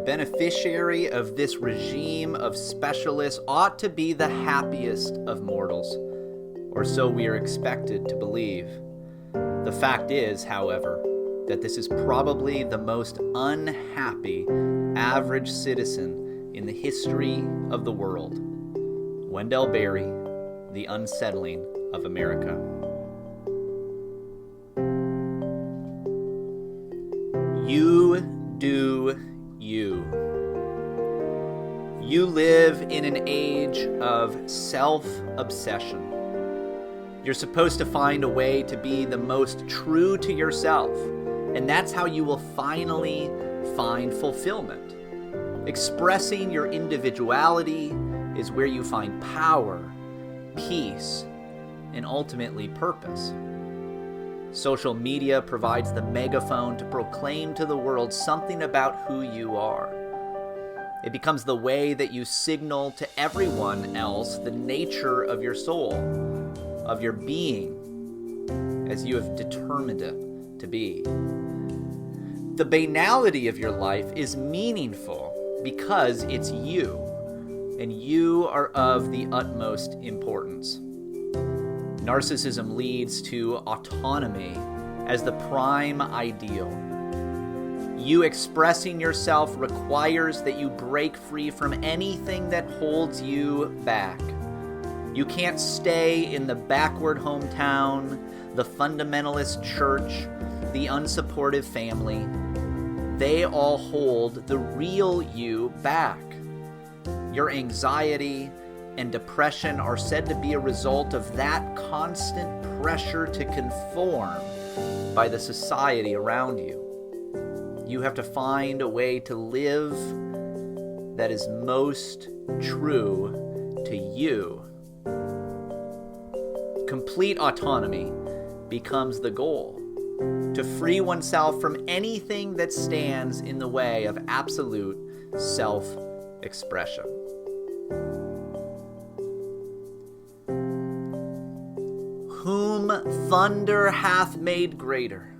beneficiary of this regime of specialists ought to be the happiest of mortals, or so we are expected to believe. The fact is, however, that this is probably the most unhappy average citizen in the history of the world. Wendell Berry, The Unsettling of America. You do you. You live in an age of self-obsession. You're supposed to find a way to be the most true to yourself, and that's how you will finally find fulfillment. Expressing your individuality is where you find power, peace, and ultimately purpose. Social media provides the megaphone to proclaim to the world something about who you are. It becomes the way that you signal to everyone else the nature of your soul, of your being, as you have determined it to be. The banality of your life is meaningful because it's you, and you are of the utmost importance. Narcissism leads to autonomy as the prime ideal. You expressing yourself requires that you break free from anything that holds you back. You can't stay in the backward hometown, the fundamentalist church, the unsupportive family. They all hold the real you back. Your anxiety and depression are said to be a result of that constant pressure to conform by the society around you. You have to find a way to live that is most true to you. Complete autonomy becomes the goal, to free oneself from anything that stands in the way of absolute self-expression. Whom thunder hath made greater,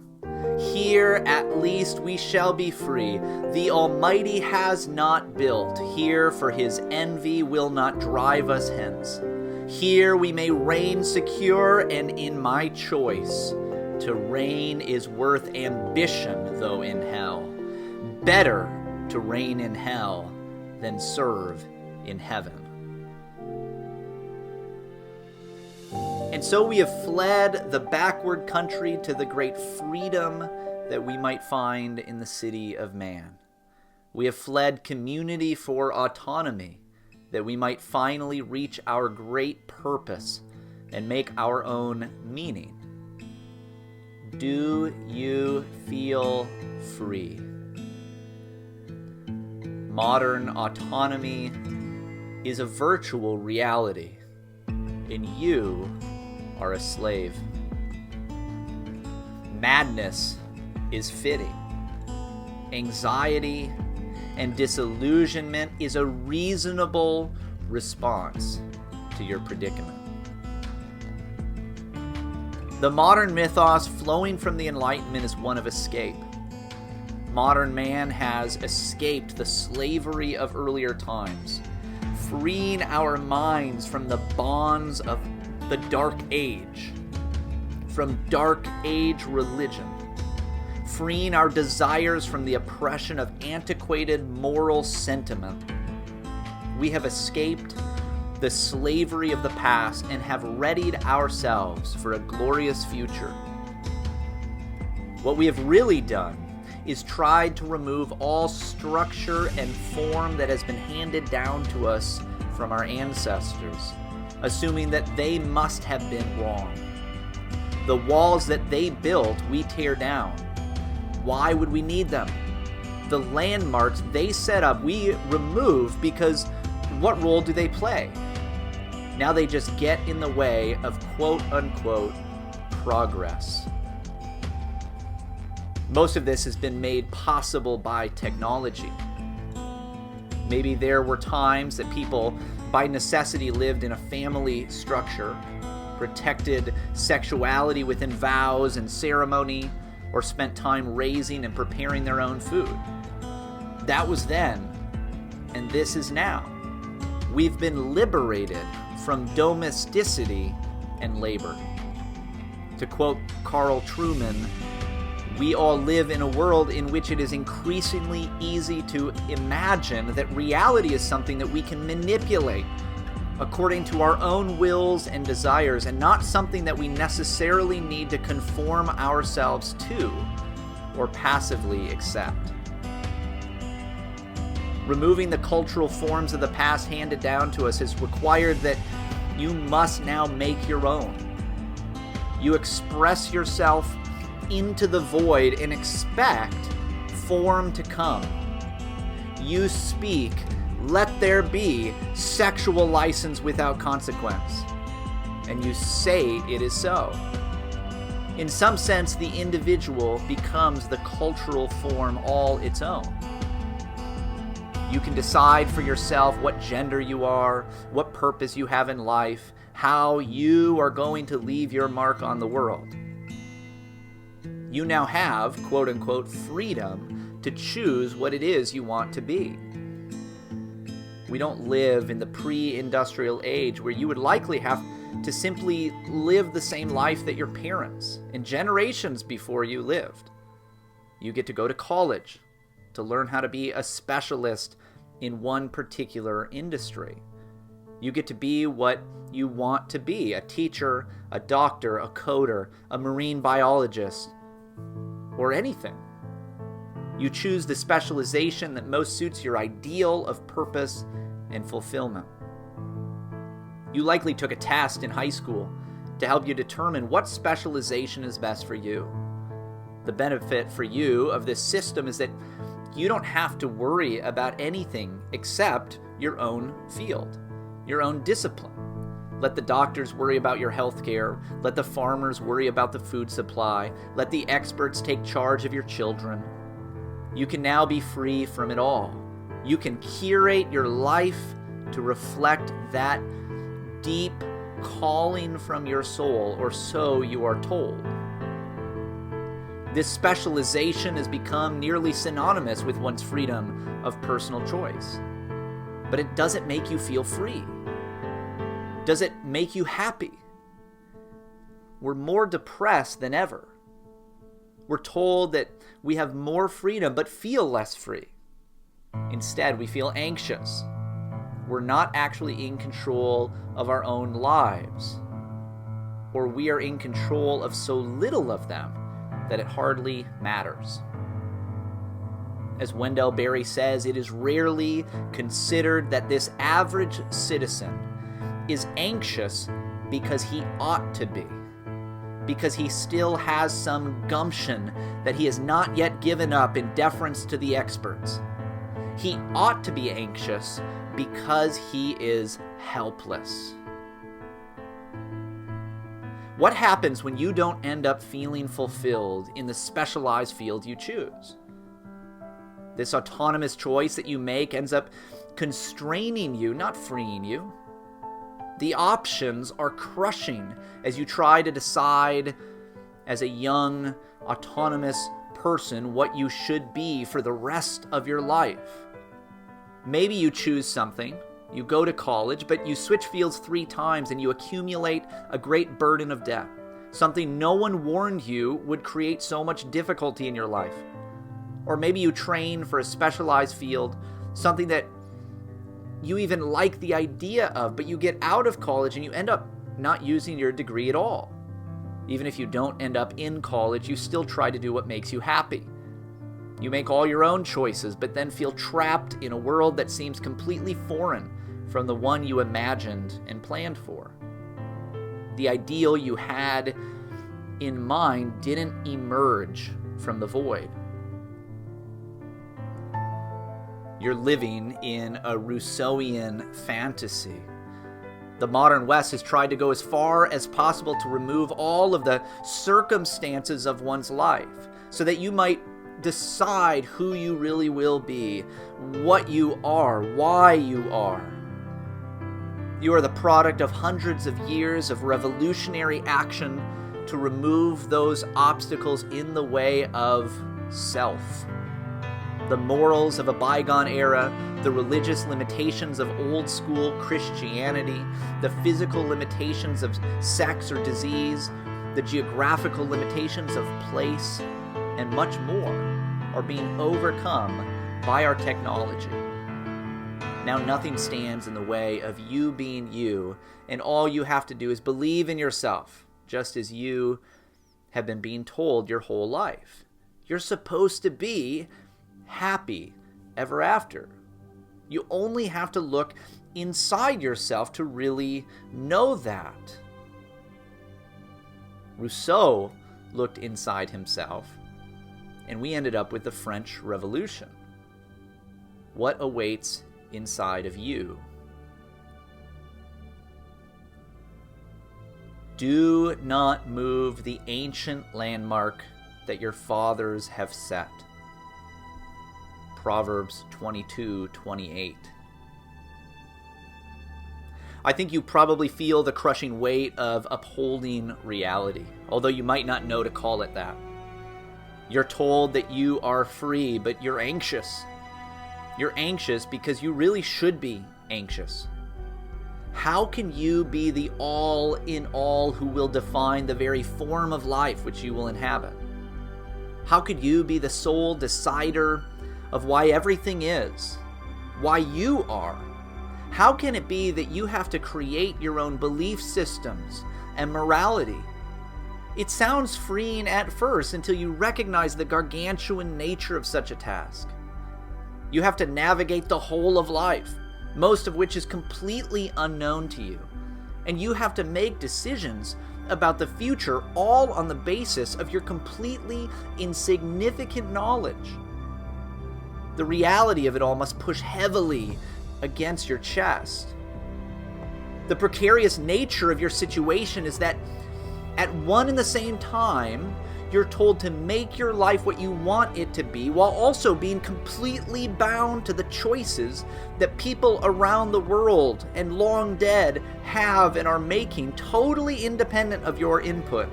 here at least we shall be free. The Almighty has not built, here for his envy will not drive us hence. Here we may reign secure, and in my choice, to reign is worth ambition, though in hell. Better to reign in hell than serve in heaven. And so we have fled the backward country to the great freedom that we might find in the city of man. We have fled community for autonomy, that we might finally reach our great purpose and make our own meaning. Do you feel free? Modern autonomy is a virtual reality, and you are a slave. Madness is fitting. Anxiety and disillusionment is a reasonable response to your predicament. The modern mythos flowing from the Enlightenment is one of escape. Modern man has escaped the slavery of earlier times, freeing our minds from the bonds of the Dark Age, from Dark Age religion, freeing our desires from the oppression of antiquated moral sentiment. We have escaped the slavery of the past and have readied ourselves for a glorious future. What we have really done is tried to remove all structure and form that has been handed down to us from our ancestors, assuming that they must have been wrong. The walls that they built, we tear down. Why would we need them? The landmarks they set up, we remove because what role do they play? Now they just get in the way of quote-unquote progress. Most of this has been made possible by technology. Maybe there were times that people by necessity lived in a family structure, protected sexuality within vows and ceremony, or spent time raising and preparing their own food. That was then, and this is now. We've been liberated from domesticity and labor. To quote Carl Trueman, we all live in a world in which it is increasingly easy to imagine that reality is something that we can manipulate according to our own wills and desires, and not something that we necessarily need to conform ourselves to or passively accept. Removing the cultural forms of the past handed down to us has required that you must now make your own. You express yourself into the void and expect form to come. You speak, "Let there be sexual license without consequence," and you say it is so. In some sense, the individual becomes the cultural form all its own. You can decide for yourself what gender you are, what purpose you have in life, how you are going to leave your mark on the world. You now have, quote-unquote, freedom to choose what it is you want to be. We don't live in the pre-industrial age where you would likely have to simply live the same life that your parents and generations before you lived. You get to go to college to learn how to be a specialist in one particular industry. You get to be what you want to be: a teacher, a doctor, a coder, a marine biologist, or anything. You choose the specialization that most suits your ideal of purpose and fulfillment. You likely took a test in high school to help you determine what specialization is best for you. The benefit for you of this system is that you don't have to worry about anything except your own field, your own discipline. Let the doctors worry about your health care. Let the farmers worry about the food supply. Let the experts take charge of your children. You can now be free from it all. You can curate your life to reflect that deep calling from your soul, or so you are told. This specialization has become nearly synonymous with one's freedom of personal choice. But it doesn't make you feel free. Does it make you happy? We're more depressed than ever. We're told that we have more freedom but feel less free. Instead, we feel anxious. We're not actually in control of our own lives, or we are in control of so little of them that it hardly matters. As Wendell Berry says, it is rarely considered that this average citizen is anxious because he ought to be, because he still has some gumption that he has not yet given up in deference to the experts. He ought to be anxious because he is helpless. What happens when you don't end up feeling fulfilled in the specialized field you choose? This autonomous choice that you make ends up constraining you, not freeing you. The options are crushing as you try to decide as a young, autonomous person what you should be for the rest of your life. Maybe you choose something, you go to college, but you switch fields 3 times and you accumulate a great burden of debt, something no one warned you would create so much difficulty in your life. Or maybe you train for a specialized field, something that you even like the idea of, but you get out of college and you end up not using your degree at all. Even if you don't end up in college, you still try to do what makes you happy. You make all your own choices, but then feel trapped in a world that seems completely foreign from the one you imagined and planned for. The ideal you had in mind didn't emerge from the void. You're living in a Rousseauian fantasy. The modern West has tried to go as far as possible to remove all of the circumstances of one's life so that you might decide who you really will be, what you are, why you are. You are the product of hundreds of years of revolutionary action to remove those obstacles in the way of self. the morals of a bygone era, the religious limitations of old school Christianity, the physical limitations of sex or disease, the geographical limitations of place, and much more are being overcome by our technology. Now nothing stands in the way of you being you, and all you have to do is believe in yourself, just as you have been being told your whole life. You're supposed to be happy ever after. You only have to look inside yourself to really know that. Rousseau looked inside himself, and we ended up with the French Revolution. What awaits inside of you? Do not move the ancient landmark that your fathers have set. Proverbs 22:28. I think you probably feel the crushing weight of upholding reality, although you might not know to call it that. You're told that you are free, but you're anxious. You're anxious because you really should be anxious. How can you be the all in all who will define the very form of life which you will inhabit? How could you be the sole decider of why everything is, why you are? How can it be that you have to create your own belief systems and morality? It sounds freeing at first until you recognize the gargantuan nature of such a task. You have to navigate the whole of life, most of which is completely unknown to you. And you have to make decisions about the future all on the basis of your completely insignificant knowledge. The reality of it all must push heavily against your chest. The precarious nature of your situation is that at one and the same time, you're told to make your life what you want it to be, while also being completely bound to the choices that people around the world and long dead have and are making, totally independent of your input.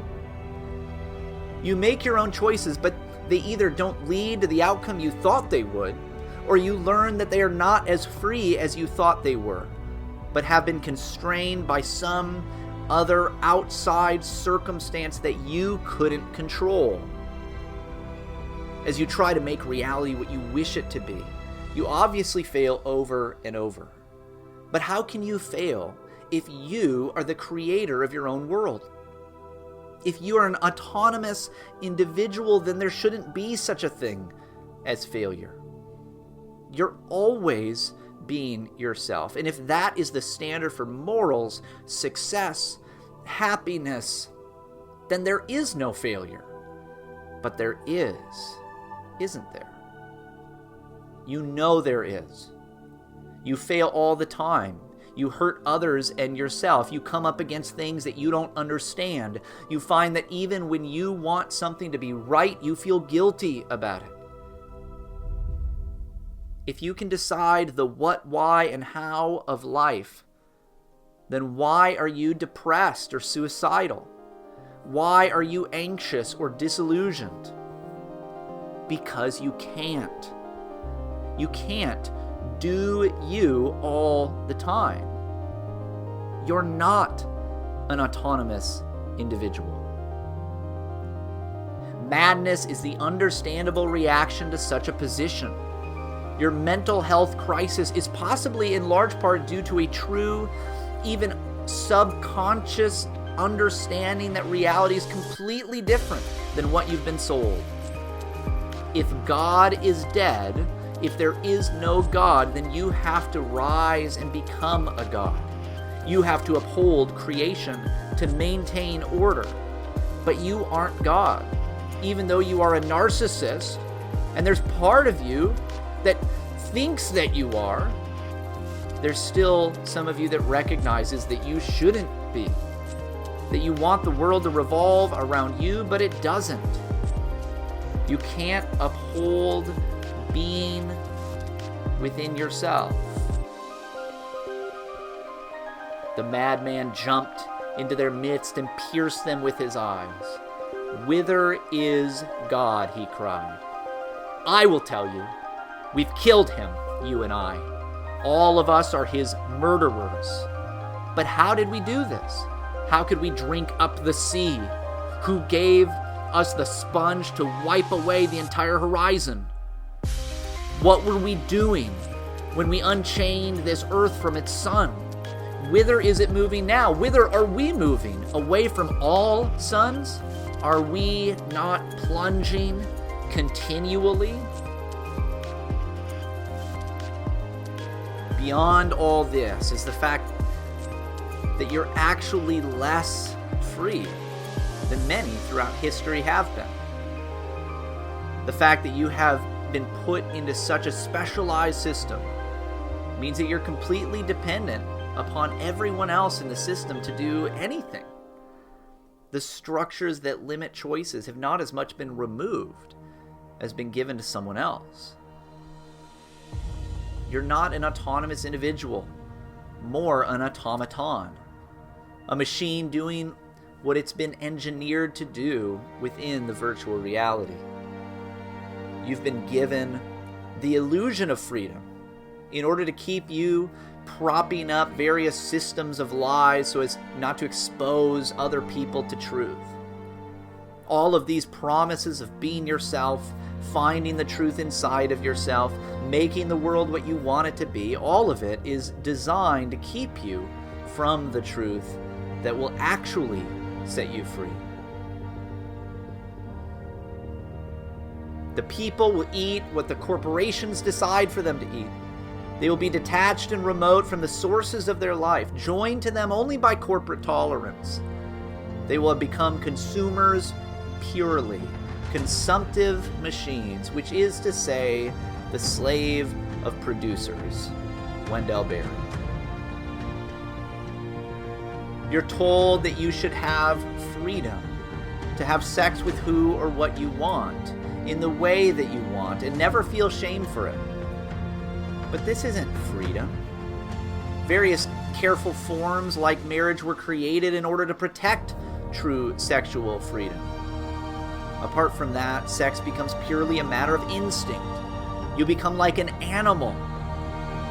You make your own choices, but they either don't lead to the outcome you thought they would, or you learn that they are not as free as you thought they were, but have been constrained by some other outside circumstance that you couldn't control. As you try to make reality what you wish it to be, you obviously fail over and over. But how can you fail if you are the creator of your own world? If you are an autonomous individual, then there shouldn't be such a thing as failure. You're always being yourself. And if that is the standard for morals, success, happiness, then there is no failure. But there is, isn't there? You know there is. You fail all the time. You hurt others and yourself. You come up against things that you don't understand. You find that even when you want something to be right, you feel guilty about it. If you can decide the what, why, and how of life, then why are you depressed or suicidal? Why are you anxious or disillusioned? Because you can't. You can't do you all the time. You're not an autonomous individual. Madness is the understandable reaction to such a position. Your mental health crisis is possibly in large part due to a true, even subconscious understanding that reality is completely different than what you've been sold. If God is dead, if there is no God, then you have to rise and become a God. You have to uphold creation to maintain order. But you aren't God. Even though you are a narcissist, and there's part of you that thinks that you are, there's still some of you that recognizes that you shouldn't be. That you want the world to revolve around you, but it doesn't. You can't uphold being within yourself. The madman jumped into their midst and pierced them with his eyes. "Whither is God?" he cried. "I will tell you. We've killed him, you and I. All of us are his murderers. But how did we do this? How could we drink up the sea? Who gave us the sponge to wipe away the entire horizon? What were we doing when we unchained this earth from its sun? Whither is it moving now? Whither are we moving? Away from all suns? Are we not plunging continually? Beyond all this is the fact that you're actually less free than many throughout history have been. The fact that you have been put into such a specialized system means that you're completely dependent upon everyone else in the system to do anything. The structures that limit choices have not as much been removed as been given to someone else. You're not an autonomous individual, more an automaton, a machine doing what it's been engineered to do within the virtual reality. You've been given the illusion of freedom in order to keep you propping up various systems of lies so as not to expose other people to truth. All of these promises of being yourself, finding the truth inside of yourself, making the world what you want it to be, all of it is designed to keep you from the truth that will actually set you free. The people will eat what the corporations decide for them to eat. They will be detached and remote from the sources of their life, joined to them only by corporate tolerance. They will have become consumers purely, consumptive machines, which is to say, the slave of producers. Wendell Berry. You're told that you should have freedom to have sex with who or what you want, in the way that you want, and never feel shame for it. But this isn't freedom. Various careful forms like marriage were created in order to protect true sexual freedom. Apart from that, sex becomes purely a matter of instinct. You become like an animal.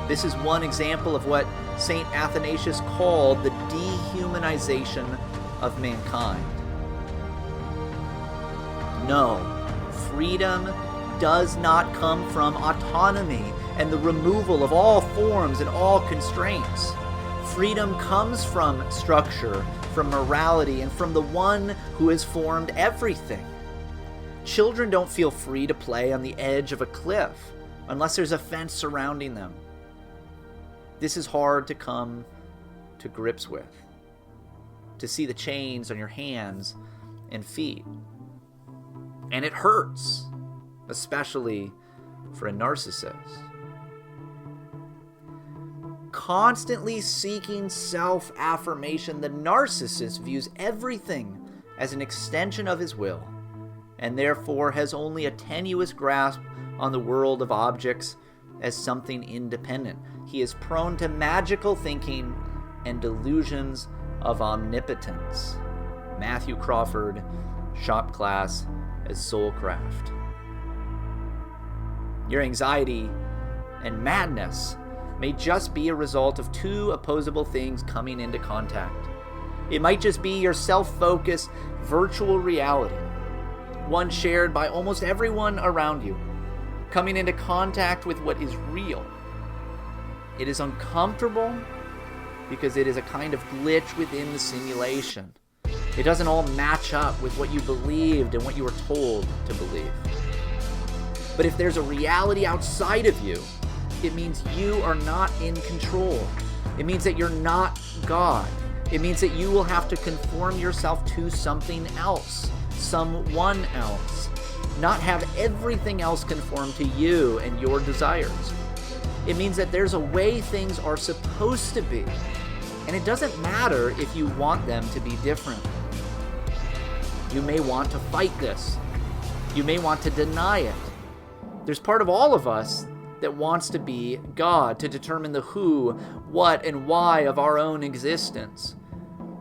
This is one example of what St. Athanasius called the dehumanization of mankind. No, freedom does not come from autonomy and the removal of all forms and all constraints. Freedom comes from structure, from morality, and from the one who has formed everything. Children don't feel free to play on the edge of a cliff unless there's a fence surrounding them. This is hard to come to grips with, to see the chains on your hands and feet. And it hurts, especially for a narcissist. Constantly seeking self-affirmation, the narcissist views everything as an extension of his will, and therefore has only a tenuous grasp on the world of objects as something independent. He is prone to magical thinking and delusions of omnipotence. Matthew Crawford, shop class as soulcraft. Your anxiety and madness may just be a result of two opposable things coming into contact. It might just be your self-focused virtual reality, one shared by almost everyone around you, coming into contact with what is real. It is uncomfortable because it is a kind of glitch within the simulation. It doesn't all match up with what you believed and what you were told to believe. But if there's a reality outside of you, it means you are not in control. It means that you're not God. It means that you will have to conform yourself to something else, someone else, not have everything else conform to you and your desires. It means that there's a way things are supposed to be, and it doesn't matter if you want them to be different. You may want to fight this. You may want to deny it. There's part of all of us that wants to be God, to determine the who, what, and why of our own existence.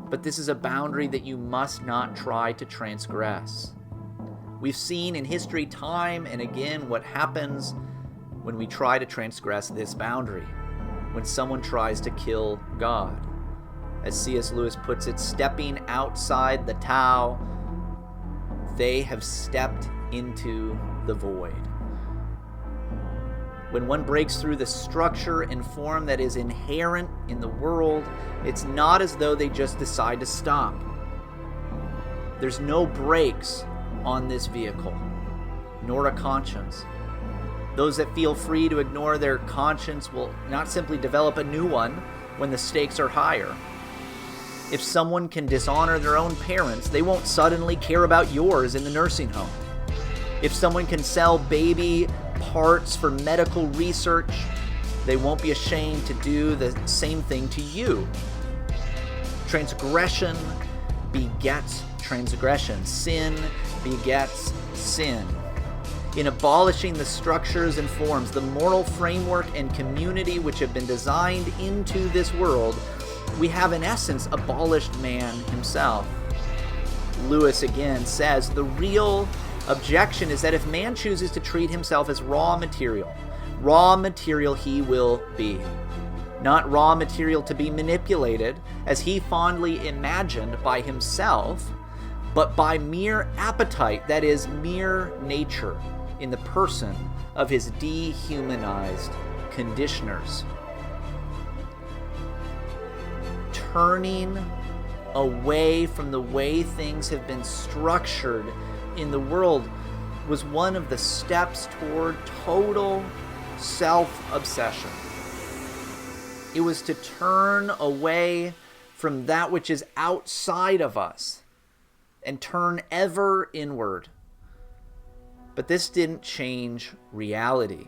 But this is a boundary that you must not try to transgress. We've seen in history time and again what happens when we try to transgress this boundary, when someone tries to kill God. As C.S. Lewis puts it, stepping outside the Tao, they have stepped into the void. When one breaks through the structure and form that is inherent in the world, it's not as though they just decide to stop. There's no brakes on this vehicle, nor a conscience. Those that feel free to ignore their conscience will not simply develop a new one when the stakes are higher. If someone can dishonor their own parents, they won't suddenly care about yours in the nursing home. If someone can sell baby parts for medical research, they won't be ashamed to do the same thing to you. Transgression begets transgression. Sin begets sin. In abolishing the structures and forms, the moral framework and community which have been designed into this world, we have in essence abolished man himself. Lewis again says the real objection is that if man chooses to treat himself as raw material he will be. Not raw material to be manipulated, as he fondly imagined, by himself, but by mere appetite, that is, mere nature, in the person of his dehumanized conditioners. Turning away from the way things have been structured in the world was one of the steps toward total self-obsession. It was to turn away from that which is outside of us and turn ever inward. But this didn't change reality.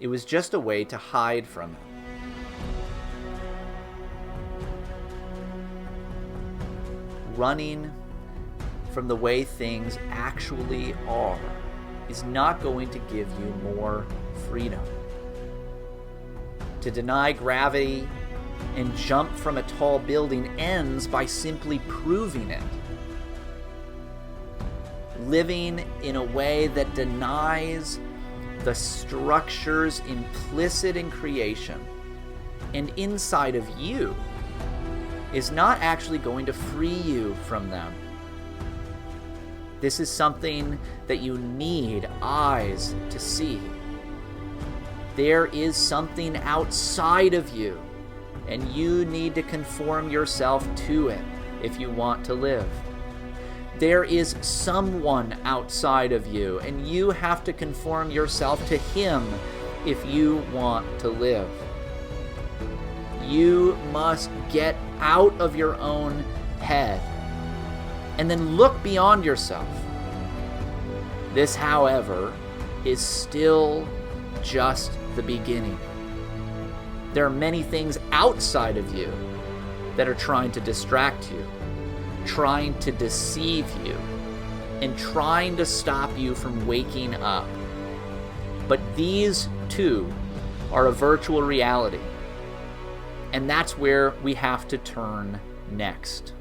It was just a way to hide from it. Running from the way things actually are is not going to give you more freedom. To deny gravity and jump from a tall building ends by simply proving it. Living in a way that denies the structures implicit in creation and inside of you is not actually going to free you from them. This is something that you need eyes to see. There is something outside of you, and you need to conform yourself to it if you want to live. There is someone outside of you, and you have to conform yourself to him if you want to live. You must get out of your own head and then look beyond yourself. This, however, is still just the beginning. There are many things outside of you that are trying to distract you, trying to deceive you, and trying to stop you from waking up. But these too are a virtual reality. And that's where we have to turn next.